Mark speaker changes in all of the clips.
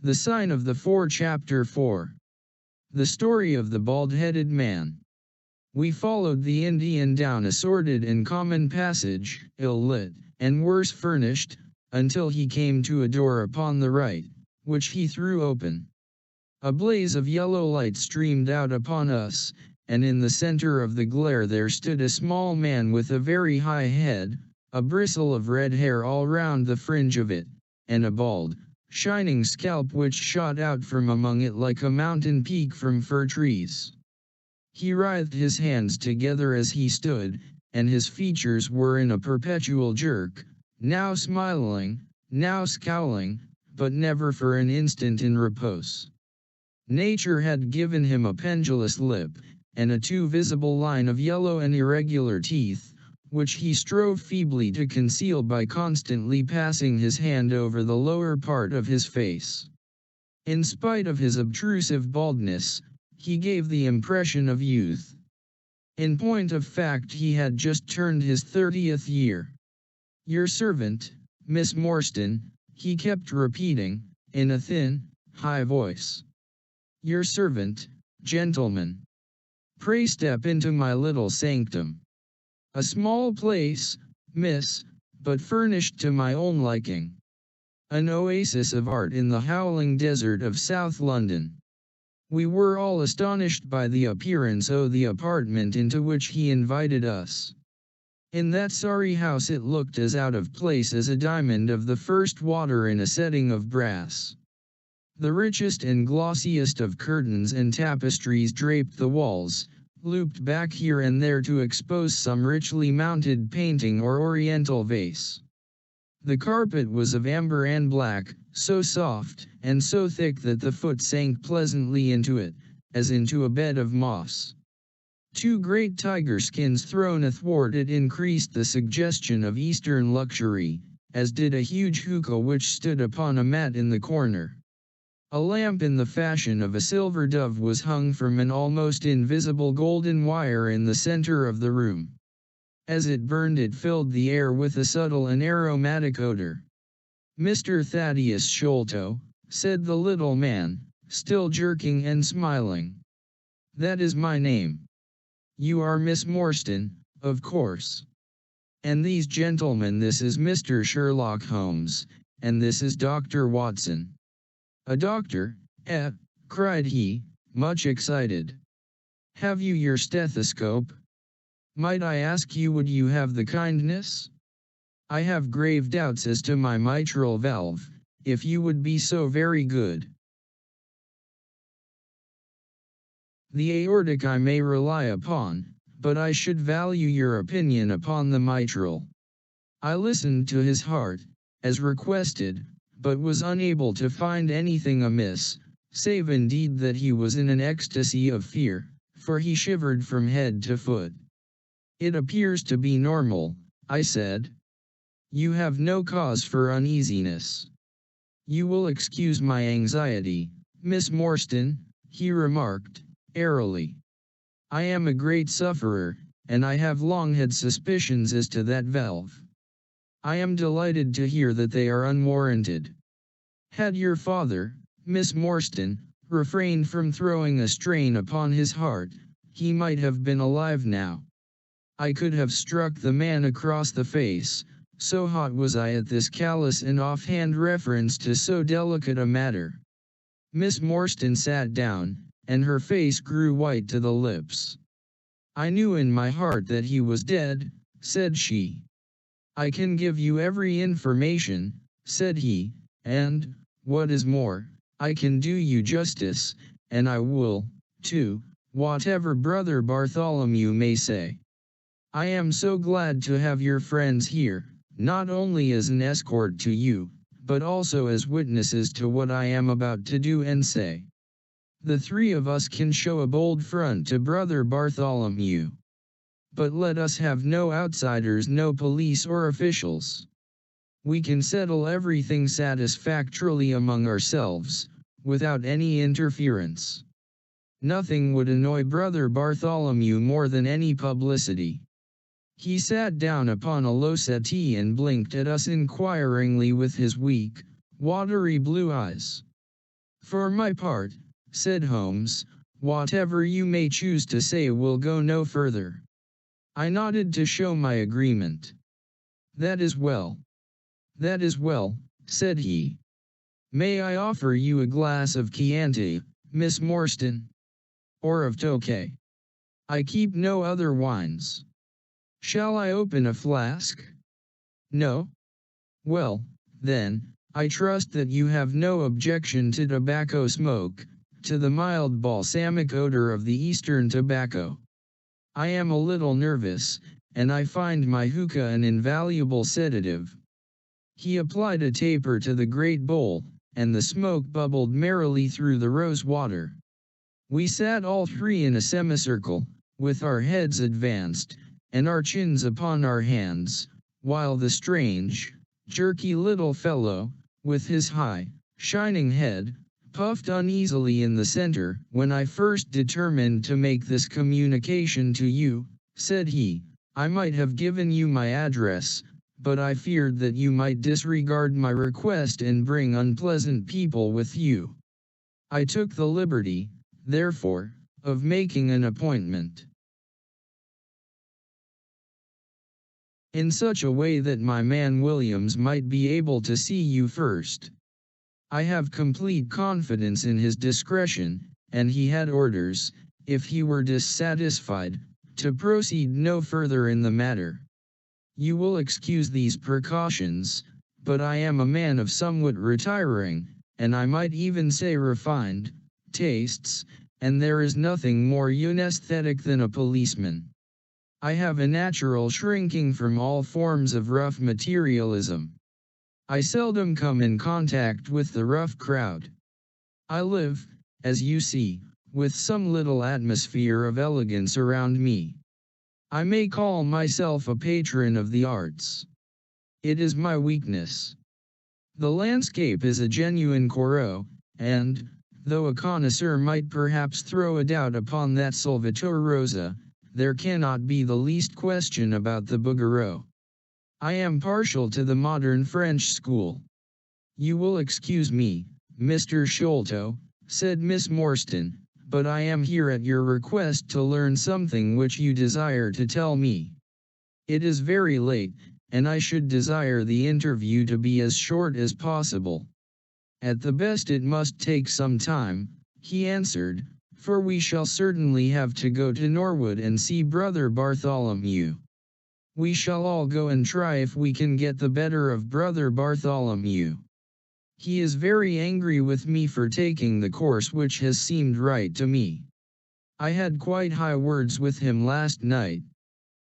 Speaker 1: The Sign of the Four. Chapter 4. The Story of the Bald-Headed Man. We followed the Indian down a sordid and common passage, ill-lit, and worse furnished, until he came to a door upon the right, which he threw open. A blaze of yellow light streamed out upon us, and in the center of the glare there stood a small man with a very high head, a bristle of red hair all round the fringe of it, and a bald, shining scalp which shot out from among it like a mountain peak from fir trees. He writhed his hands together as he stood, and his features were in a perpetual jerk, now smiling, now scowling, but never for an instant in repose. Nature had given him a pendulous lip, and a too visible line of yellow and irregular teeth, which he strove feebly to conceal by constantly passing his hand over the lower part of his face. In spite of his obtrusive baldness, he gave the impression of youth. In point of fact, he had just turned his 30th year. "Your servant, Miss Morstan," he kept repeating, in a thin, high voice. "Your servant, gentlemen. Pray step into my little sanctum. A small place, miss, but furnished to my own liking. An oasis of art in the howling desert of South London." We were all astonished by the appearance of the apartment into which he invited us. In that sorry house it looked as out of place as a diamond of the first water in a setting of brass. The richest and glossiest of curtains and tapestries draped the walls, looped back here and there to expose some richly mounted painting or oriental vase. The carpet was of amber and black, so soft and so thick that the foot sank pleasantly into it, as into a bed of moss. Two great tiger skins thrown athwart it increased the suggestion of Eastern luxury, as did a huge hookah which stood upon a mat in the corner. A lamp in the fashion of a silver dove was hung from an almost invisible golden wire in the center of the room. As it burned it filled the air with a subtle and aromatic odor. "Mr. Thaddeus Sholto," said the little man, still jerking and smiling. "That is my name. You are Miss Morstan, of course. And these gentlemen, this is Mr. Sherlock Holmes, and this is Dr. Watson." "A doctor, eh?" cried he, much excited. "Have you your stethoscope? Might I ask you, would you have the kindness? I have grave doubts as to my mitral valve, if you would be so very good. The aortic I may rely upon, but I should value your opinion upon the mitral." I listened to his heart, as requested, but was unable to find anything amiss, save indeed that he was in an ecstasy of fear, for he shivered from head to foot. "It appears to be normal," I said. "You have no cause for uneasiness." "You will excuse my anxiety, Miss Morstan," he remarked, airily. "I am a great sufferer, and I have long had suspicions as to that valve. I am delighted to hear that they are unwarranted. Had your father, Miss Morstan, refrained from throwing a strain upon his heart, he might have been alive now." I could have struck the man across the face, so hot was I at this callous and offhand reference to so delicate a matter. Miss Morstan sat down, and her face grew white to the lips. "I knew in my heart that he was dead," said she. "I can give you every information," said he, "and, what is more, I can do you justice, and I will, too, whatever Brother Bartholomew may say. I am so glad to have your friends here, not only as an escort to you, but also as witnesses to what I am about to do and say. The three of us can show a bold front to Brother Bartholomew. But let us have no outsiders, no police or officials. We can settle everything satisfactorily among ourselves, without any interference. Nothing would annoy Brother Bartholomew more than any publicity." He sat down upon a low settee and blinked at us inquiringly with his weak, watery blue eyes. "For my part," said Holmes, "whatever you may choose to say will go no further." I nodded to show my agreement. "That is well. That is well," said he. "May I offer you a glass of Chianti, Miss Morstan? Or of Tokay? I keep no other wines. Shall I open a flask? No? Well, then, I trust that you have no objection to tobacco smoke, to the mild balsamic odor of the Eastern tobacco. I am a little nervous, and I find my hookah an invaluable sedative." He applied a taper to the great bowl, and the smoke bubbled merrily through the rose water. We sat all three in a semicircle, with our heads advanced, and our chins upon our hands, while the strange, jerky little fellow, with his high, shining head, puffed uneasily in the center. "When I first determined to make this communication to you," said he, "I might have given you my address, but I feared that you might disregard my request and bring unpleasant people with you. I took the liberty, therefore, of making an appointment in such a way that my man Williams might be able to see you first. I have complete confidence in his discretion, and he had orders, if he were dissatisfied, to proceed no further in the matter. You will excuse these precautions, but I am a man of somewhat retiring, and I might even say refined, tastes, and there is nothing more unesthetic than a policeman. I have a natural shrinking from all forms of rough materialism. I seldom come in contact with the rough crowd. I live, as you see, with some little atmosphere of elegance around me. I may call myself a patron of the arts. It is my weakness. The landscape is a genuine Corot, and, though a connoisseur might perhaps throw a doubt upon that Salvator Rosa, there cannot be the least question about the Bouguereau. I am partial to the modern French school. You will excuse me, Mr. Sholto, said Miss Morstan, but I am here at your request to learn something which you desire to tell me. It is very late, and I should desire the interview to be as short as possible. At the best it must take some time, he answered, for we shall certainly have to go to Norwood and see Brother Bartholomew. We shall all go and try if we can get the better of Brother Bartholomew. He is very angry with me for taking the course which has seemed right to me. I had quite high words with him last night.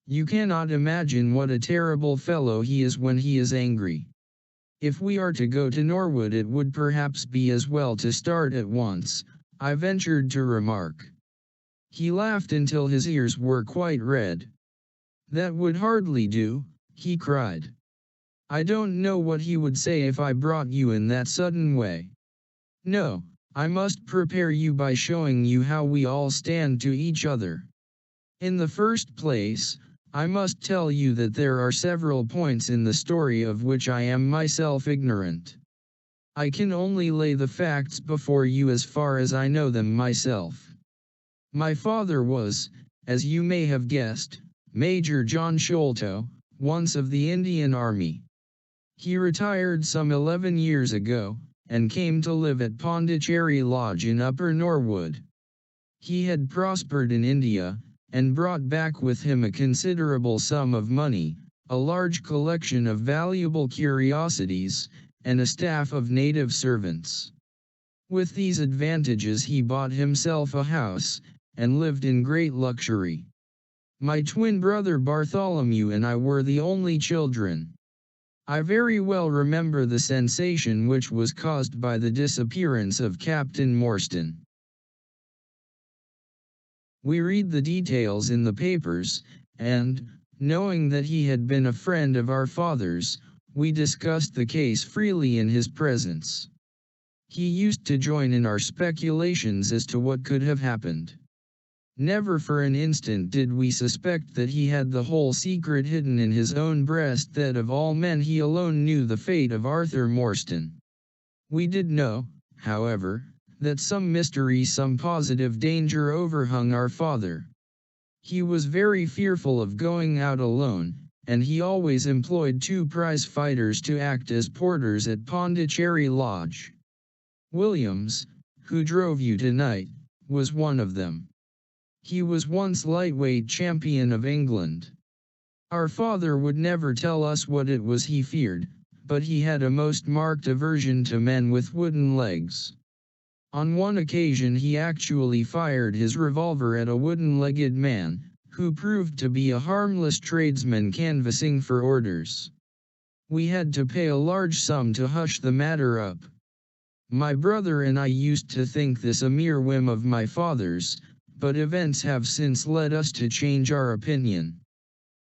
Speaker 1: You cannot imagine what a terrible fellow he is when he is angry. If we are to go to Norwood it would perhaps be as well to start at once, I ventured to remark. He laughed until his ears were quite red. That would hardly do, he cried. I don't know what he would say if I brought you in that sudden way. No, I must prepare you by showing you how we all stand to each other. In the first place, I must tell you that there are several points in the story of which I am myself ignorant. I can only lay the facts before you as far as I know them myself. My father was, as you may have guessed, Major John Sholto, once of the Indian Army. He retired some 11 years ago, and came to live at Pondicherry Lodge in Upper Norwood. He had prospered in India, and brought back with him a considerable sum of money, a large collection of valuable curiosities, and a staff of native servants. With these advantages he bought himself a house, and lived in great luxury. My twin brother Bartholomew and I were the only children. I very well remember the sensation which was caused by the disappearance of Captain Morstan. We read the details in the papers, and, knowing that he had been a friend of our father's, we discussed the case freely in his presence. He used to join in our speculations as to what could have happened. Never for an instant did we suspect that he had the whole secret hidden in his own breast, that of all men he alone knew the fate of Arthur Morstan. We did know, however, that some mystery, some positive danger overhung our father. He was very fearful of going out alone, and he always employed 2 prize fighters to act as porters at Pondicherry Lodge. Williams, who drove you tonight, was one of them. He was once lightweight champion of England. Our father would never tell us what it was he feared, but he had a most marked aversion to men with wooden legs. On one occasion he actually fired his revolver at a wooden-legged man, who proved to be a harmless tradesman canvassing for orders. We had to pay a large sum to hush the matter up. My brother and I used to think this a mere whim of my father's, but events have since led us to change our opinion.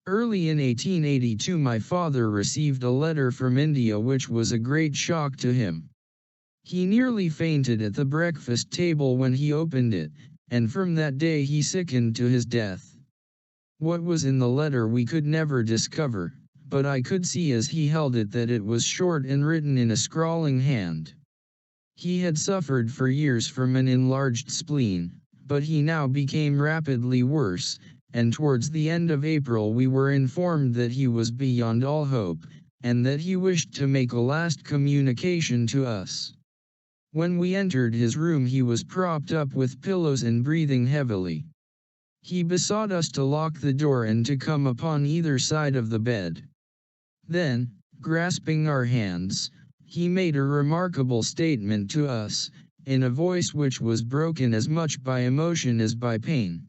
Speaker 1: Early in 1882 my father received a letter from India which was a great shock to him. He nearly fainted at the breakfast table when he opened it, and from that day he sickened to his death. What was in the letter we could never discover, but I could see as he held it that it was short and written in a scrawling hand. He had suffered for years from an enlarged spleen, but he now became rapidly worse, and towards the end of April we were informed that he was beyond all hope, and that he wished to make a last communication to us. When we entered his room he was propped up with pillows and breathing heavily. He besought us to lock the door and to come upon either side of the bed. Then, grasping our hands, he made a remarkable statement to us, in a voice which was broken as much by emotion as by pain.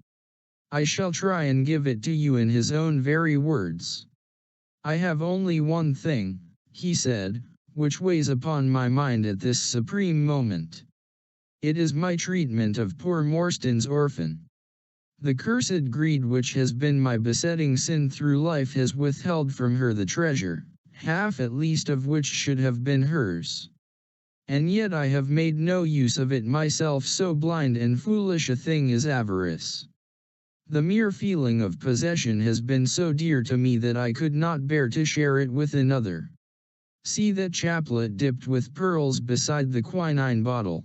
Speaker 1: I shall try and give it to you in his own very words. I have only one thing, he said, which weighs upon my mind at this supreme moment. It is my treatment of poor Morstan's orphan. The cursed greed which has been my besetting sin through life has withheld from her the treasure, half at least of which should have been hers. And yet I have made no use of it myself, so blind and foolish a thing is avarice. The mere feeling of possession has been so dear to me that I could not bear to share it with another. See that chaplet dipped with pearls beside the quinine bottle.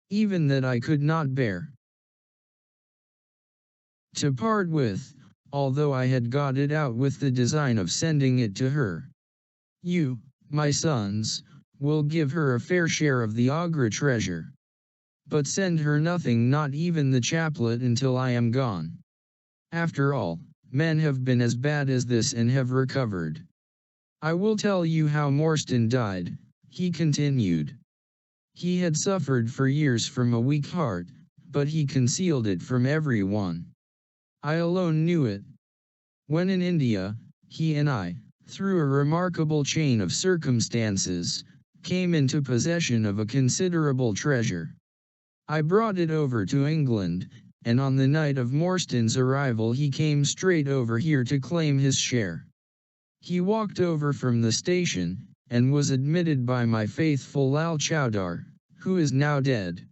Speaker 1: Even that I could not bear to part with, although I had got it out with the design of sending it to her. You, my sons, will give her a fair share of the Agra treasure. But send her nothing, not even the chaplet, until I am gone. After all, men have been as bad as this and have recovered. I will tell you how Morstan died, he continued. He had suffered for years from a weak heart, but he concealed it from everyone. I alone knew it. When in India, he and I, through a remarkable chain of circumstances, came into possession of a considerable treasure. I brought it over to England, and on the night of Morstan's arrival he came straight over here to claim his share. He walked over from the station, and was admitted by my faithful Lal Chowdar, who is now dead.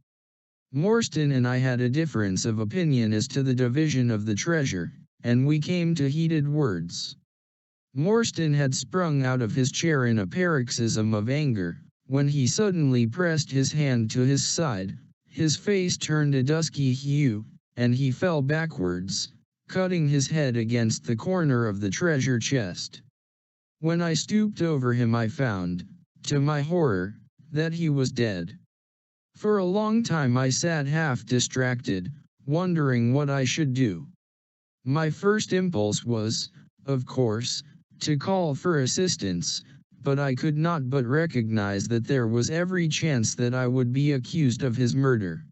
Speaker 1: Morstan and I had a difference of opinion as to the division of the treasure, and we came to heated words. Morstan had sprung out of his chair in a paroxysm of anger, when he suddenly pressed his hand to his side, his face turned a dusky hue, and he fell backwards, cutting his head against the corner of the treasure chest. When I stooped over him I found, to my horror, that he was dead. For a long time I sat half distracted, wondering what I should do. My first impulse was, of course, to call for assistance, but I could not but recognize that there was every chance that I would be accused of his murder.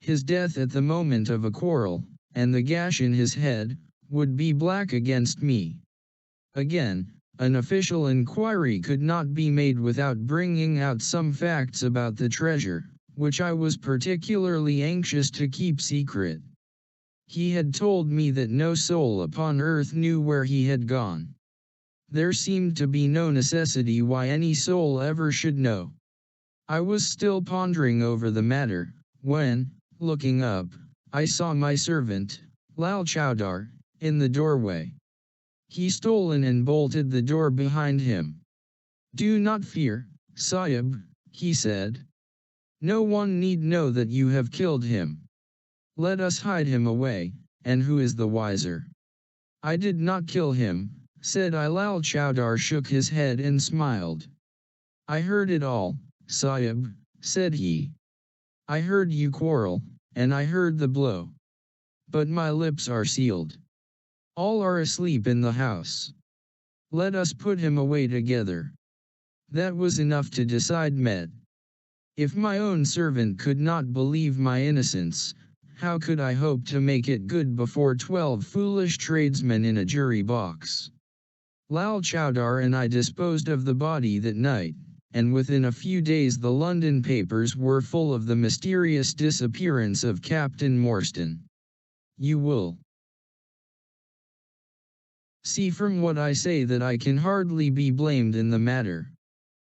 Speaker 1: His death at the moment of a quarrel, and the gash in his head, would be black against me. Again, an official inquiry could not be made without bringing out some facts about the treasure, which I was particularly anxious to keep secret. He had told me that no soul upon earth knew where he had gone. There seemed to be no necessity why any soul ever should know. I was still pondering over the matter, when, looking up, I saw my servant, Lal Chowdar, in the doorway. He stole in and bolted the door behind him. "Do not fear, Sahib," he said. No one need know that you have killed him. Let us hide him away, and who is the wiser? I did not kill him, said I. Lal Chowdar shook his head and smiled. I heard it all, Sahib, said he. I heard you quarrel, and I heard the blow. But my lips are sealed. All are asleep in the house. Let us put him away together. That was enough to decide Med. If my own servant could not believe my innocence, how could I hope to make it good before 12 foolish tradesmen in a jury box? Lal Chowdar and I disposed of the body that night, and within a few days the London papers were full of the mysterious disappearance of Captain Morstan. You will see from what I say that I can hardly be blamed in the matter.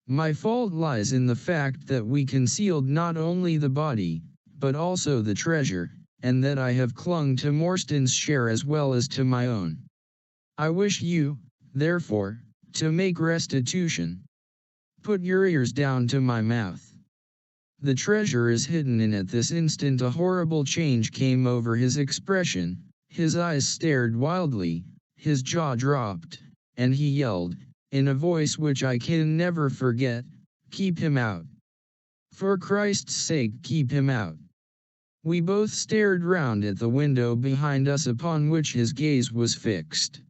Speaker 1: My fault lies in the fact that we concealed not only the body, but also the treasure, and that I have clung to Morstan's share as well as to my own. I wish you, therefore, to make restitution. Put your ears down to my mouth. The treasure is hidden, and at this instant a horrible change came over his expression, his eyes stared wildly, his jaw dropped, and he yelled, in a voice which I can never forget, "Keep him out. For Christ's sake, keep him out." We both stared round at the window behind us upon which his gaze was fixed.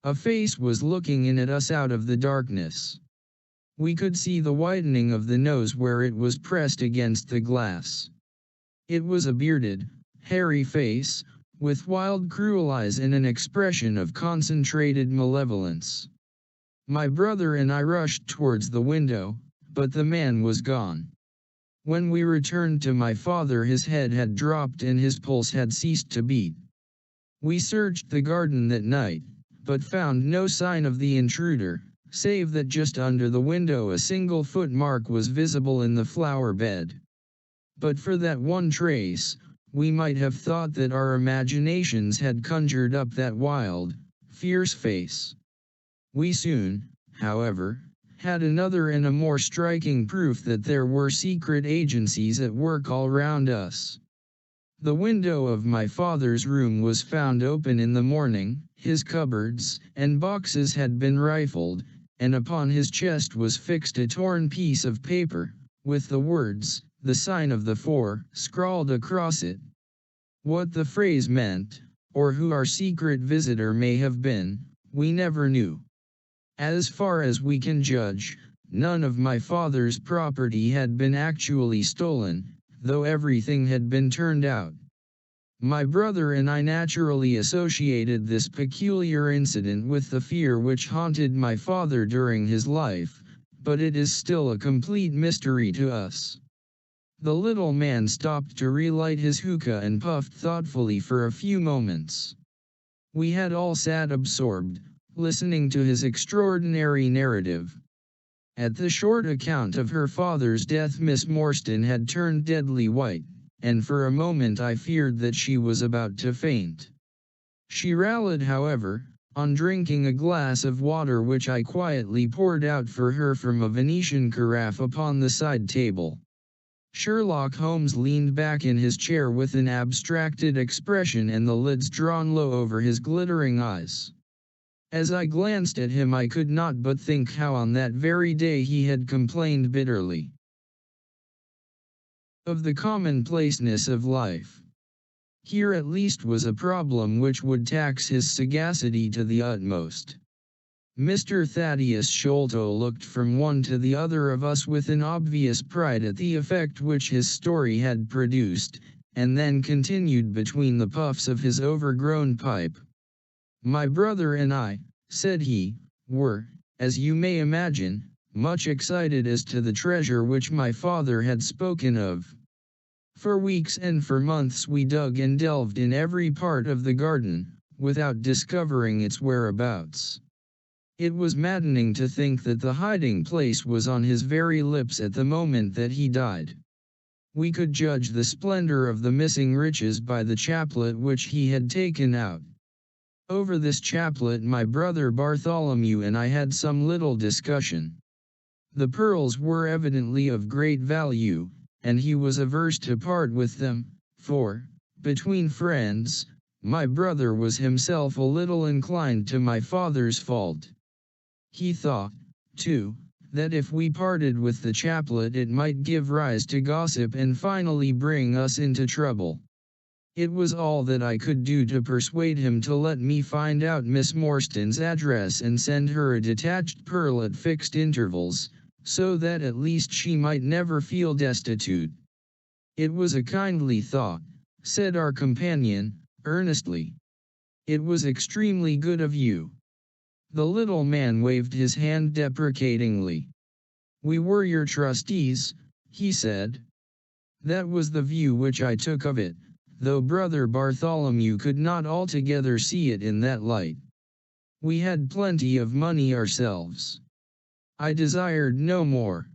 Speaker 1: A face was looking in at us out of the darkness. We could see the whitening of the nose where it was pressed against the glass. It was a bearded, hairy face, with wild cruel eyes and an expression of concentrated malevolence. My brother and I rushed towards the window, but the man was gone. When we returned to my father, his head had dropped and his pulse had ceased to beat. We searched the garden that night, but found no sign of the intruder, save that just under the window a single footmark was visible in the flower bed. But for that one trace, we might have thought that our imaginations had conjured up that wild, fierce face. We soon, however, had another and a more striking proof that there were secret agencies at work all round us. The window of my father's room was found open in the morning, his cupboards and boxes had been rifled, and upon his chest was fixed a torn piece of paper, with the words, "The sign of the four," scrawled across it. What the phrase meant, or who our secret visitor may have been, we never knew. As far as we can judge, none of my father's property had been actually stolen, though everything had been turned out. My brother and I naturally associated this peculiar incident with the fear which haunted my father during his life, but it is still a complete mystery to us. The little man stopped to relight his hookah and puffed thoughtfully for a few moments. We had all sat absorbed, listening to his extraordinary narrative. At the short account of her father's death, Miss Morstan had turned deadly white, and for a moment I feared that she was about to faint. She rallied, however, on drinking a glass of water which I quietly poured out for her from a Venetian carafe upon the side table. Sherlock Holmes leaned back in his chair with an abstracted expression and the lids drawn low over his glittering eyes. As I glanced at him, I could not but think how on that very day he had complained bitterly of the commonplaceness of life. Here at least was a problem which would tax his sagacity to the utmost. Mr. Thaddeus Sholto looked from one to the other of us with an obvious pride at the effect which his story had produced, and then continued between the puffs of his overgrown pipe. "My brother and I," said he, "were, as you may imagine, much excited as to the treasure which my father had spoken of. For weeks and for months we dug and delved in every part of the garden, without discovering its whereabouts. It was maddening to think that the hiding place was on his very lips at the moment that he died. We could judge the splendor of the missing riches by the chaplet which he had taken out. Over this chaplet my brother Bartholomew and I had some little discussion. The pearls were evidently of great value, and he was averse to part with them, for, between friends, my brother was himself a little inclined to my father's fault. He thought, too, that if we parted with the chaplet it might give rise to gossip and finally bring us into trouble. It was all that I could do to persuade him to let me find out Miss Morstan's address and send her a detached pearl at fixed intervals, so that at least she might never feel destitute. It was a kindly thought, said our companion, earnestly. It was extremely good of you. The little man waved his hand deprecatingly. We were your trustees, he said. That was the view which I took of it, though Brother Bartholomew could not altogether see it in that light. We had plenty of money ourselves. I desired no more.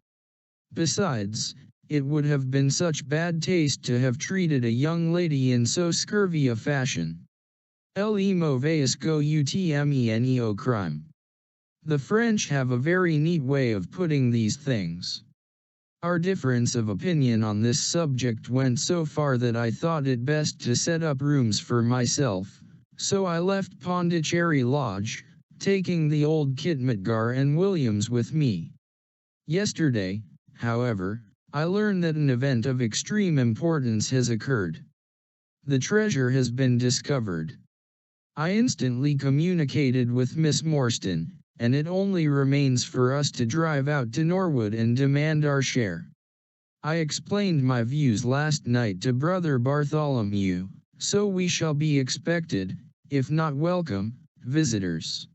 Speaker 1: Besides, it would have been such bad taste to have treated a young lady in so scurvy a fashion. Le mauvais utmeneo crime. The French have a very neat way of putting these things. Our difference of opinion on this subject went so far that I thought it best to set up rooms for myself, so I left Pondicherry Lodge, taking the old Kitmitgar and Williams with me. Yesterday, however, I learned that an event of extreme importance has occurred. The treasure has been discovered. I instantly communicated with Miss Morstan, and it only remains for us to drive out to Norwood and demand our share. I explained my views last night to Brother Bartholomew, so we shall be expected, if not welcome, visitors.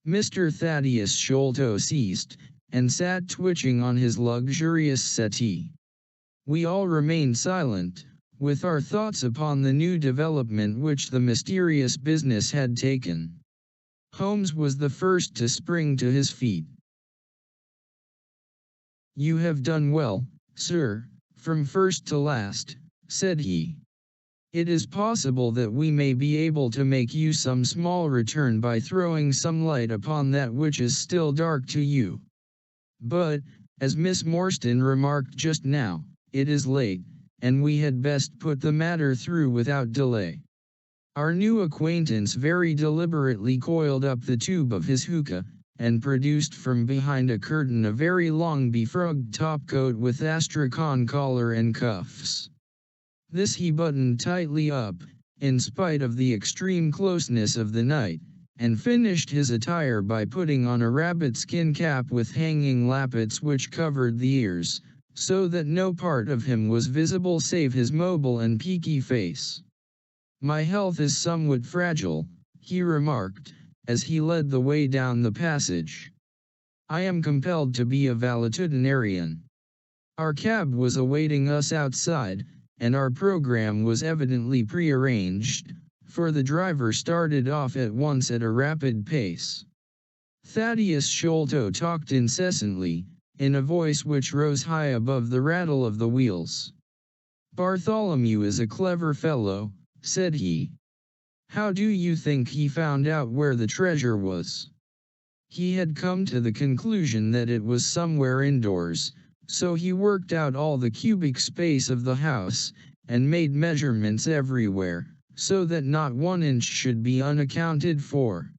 Speaker 1: Mr. Thaddeus Sholto ceased, and sat twitching on his luxurious settee. We all remained silent, with our thoughts upon the new development which the mysterious business had taken. Holmes was the first to spring to his feet. You have done well, sir, from first to last, said he. It is possible that we may be able to make you some small return by throwing some light upon that which is still dark to you. But, as Miss Morstan remarked just now, it is late, and we had best put the matter through without delay. Our new acquaintance very deliberately coiled up the tube of his hookah, and produced from behind a curtain a very long befrogged topcoat with astrakhan collar and cuffs. This he buttoned tightly up, in spite of the extreme closeness of the night, and finished his attire by putting on a rabbit-skin cap with hanging lappets which covered the ears, so that no part of him was visible save his mobile and peaky face. My health is somewhat fragile, he remarked, as he led the way down the passage. I am compelled to be a valetudinarian. Our cab was awaiting us outside, and our program was evidently prearranged, for the driver started off at once at a rapid pace. Thaddeus Sholto talked incessantly, in a voice which rose high above the rattle of the wheels. Bartholomew is a clever fellow, said he. How do you think he found out where the treasure was? He had come to the conclusion that it was somewhere indoors, so he worked out all the cubic space of the house, and made measurements everywhere, so that not 1 inch should be unaccounted for.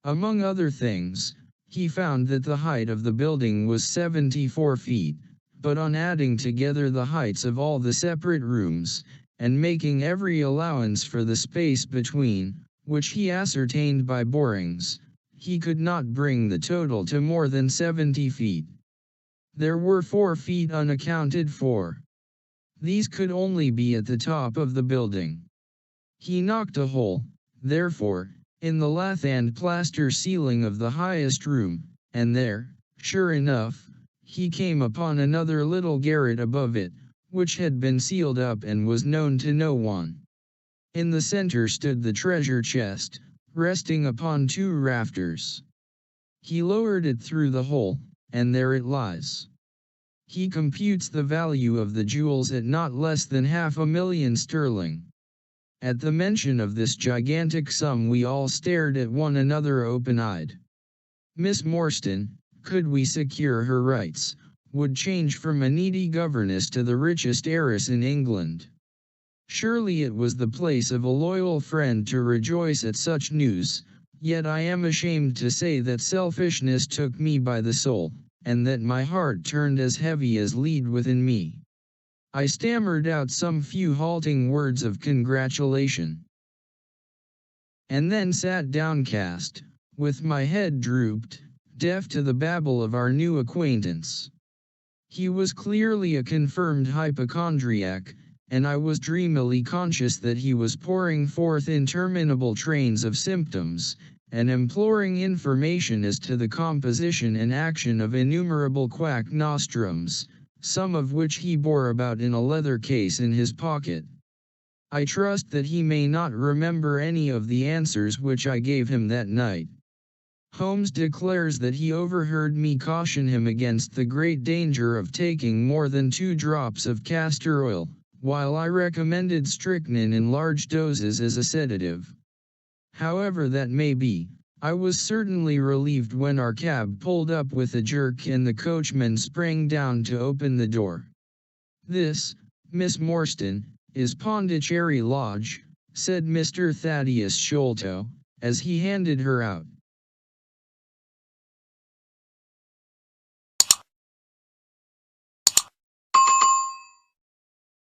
Speaker 1: Among other things, he found that the height of the building was 74 feet, but on adding together the heights of all the separate rooms, and making every allowance for the space between, which he ascertained by borings, he could not bring the total to more than 70 feet. There were 4 feet unaccounted for. These could only be at the top of the building. He knocked a hole, therefore, in the lath and plaster ceiling of the highest room, and there, sure enough, he came upon another little garret above it, which had been sealed up and was known to no one. In the center stood the treasure chest, resting upon 2 rafters. He lowered it through the hole, and there it lies. He computes the value of the jewels at not less than £500,000 sterling. At the mention of this gigantic sum we all stared at one another open-eyed. Miss Morstan, could we secure her rights, would change from a needy governess to the richest heiress in England. Surely it was the place of a loyal friend to rejoice at such news, yet I am ashamed to say that selfishness took me by the soul, and that my heart turned as heavy as lead within me. I stammered out some few halting words of congratulation, and then sat downcast, with my head drooped, deaf to the babble of our new acquaintance. He was clearly a confirmed hypochondriac, and I was dreamily conscious that he was pouring forth interminable trains of symptoms, and imploring information as to the composition and action of innumerable quack nostrums, some of which he bore about in a leather case in his pocket. I trust that he may not remember any of the answers which I gave him that night. Holmes declares that he overheard me caution him against the great danger of taking more than 2 drops of castor oil, while I recommended strychnine in large doses as a sedative. However that may be, I was certainly relieved when our cab pulled up with a jerk and the coachman sprang down to open the door. "This, Miss Morstan, is Pondicherry Lodge," said Mr. Thaddeus Sholto, as he handed her out.